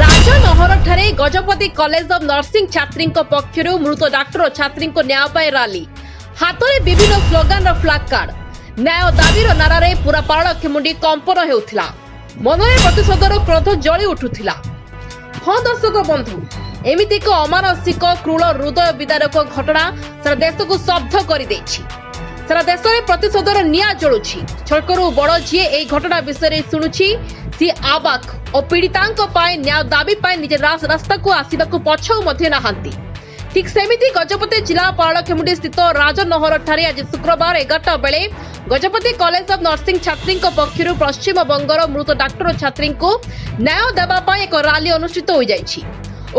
राजनहर ठारे Gajapati college of nursing छात्री पक्षर मृत doctor छात्री न्याय पाए रैली हाथ में विभिन्न स्लोगान फ्लैग कार्ड न्याय दाबी नारे पूरा पारळखेमुंडी कंपन हेउथिला मन में प्रतिशोधर क्रोध जली उठुथिला। हाँ दर्शक बंधु एमिति एक अमानसिक क्रूर हृदय विदारक घटना सारा देश को स्तब्ध कर सारा देश में प्रतिशोधर निया जलुछि। छोटकरू बड़ जी ए घटना विषय शुणुछि सी आबाक और पीड़िता न्याय दाबी निजे रास्ता को आसवाक पछाऊ नहांती। ठीक सेमिति गजपति जिला पारळखेमुंडी स्थित राजनहर ठारे आज शुक्रवार 11टा बेले गजपति कॉलेज ऑफ नर्सिंग छात्री पक्षर पश्चिम बंगर मृत डाक्टर छात्री को न्याय देवा एक रैली अनुष्ठित हो जाइछि।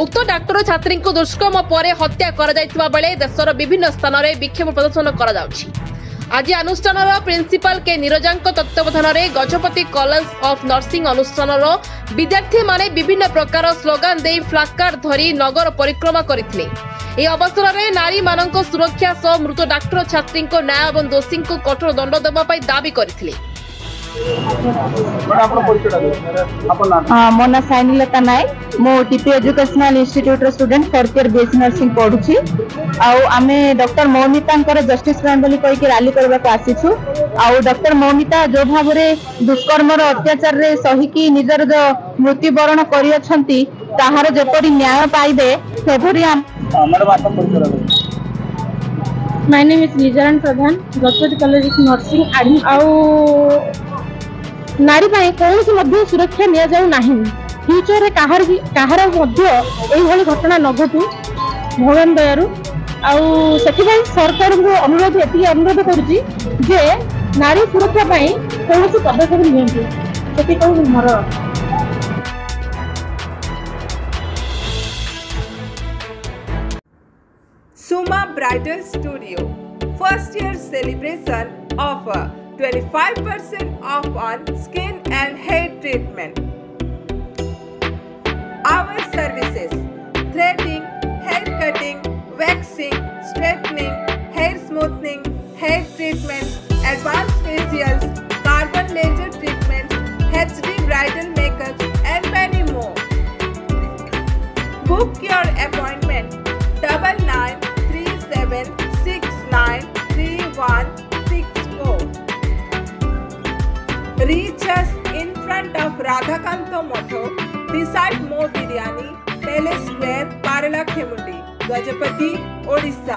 उक्त डाक्टर छात्री को दुष्कर्म पर हत्या कर जाइतिबा बेले देशर विभिन्न स्थान में विक्षोभ प्रदर्शन करा जाउछि। आज अनुष्ठान प्रिंसिपाल के नीरजा तत्वावधान में गजपति कॉलेज ऑफ नर्सिंग अनुष्ठान विद्यार्थी माने विभिन्न प्रकार स्लोगान दे फ्लैग धरी नगर परिक्रमा करथिले। ए अवसर में नारी मानक सुरक्षा सह मृत डाक्टर छात्री को न्याय और दोषी को कठोर दंड देवा दाबी करथिले। मो ना साइनीलता नायक मो TP educational institute student fourth year BSc nursing पढ़ुछि। आमे डॉक्टर मौमिता जस्टिस बोली कहीकि रैली करबा को आसीछु। डॉक्टर मौमिता जो भाव दुष्कर्म अत्याचार रे सहिकी निजर जो मृत्युवरण करियछंती ताहार जेपरि न्याय पाइबे सेभरि my name is Nijaran Pradhan Gajapati college of nursing नारी कौन सी सुरक्षा नि जाऊ नहीं फ्यूचर कहार यही घटना न घटू भगवान दयारू से सरकार को अनुरोध ये अनुरोध करुच्ची जे नारी सुरक्षा कौन पदक्षेप नि मोर Suma Bridal Studio first year celebration offer 25% off on skin and hair treatment. Our services: threading, hair cutting, waxing, straightening, hair smoothing, hair treatment, advanced facials, carbon laser treatment, HD bridal makeup and many more. Book your appointment 9937693164. Reach us in front of Radhakanto Motto beside Mo Biryani, Palace Square, Paralakhemundi, Gajapati, Odisha.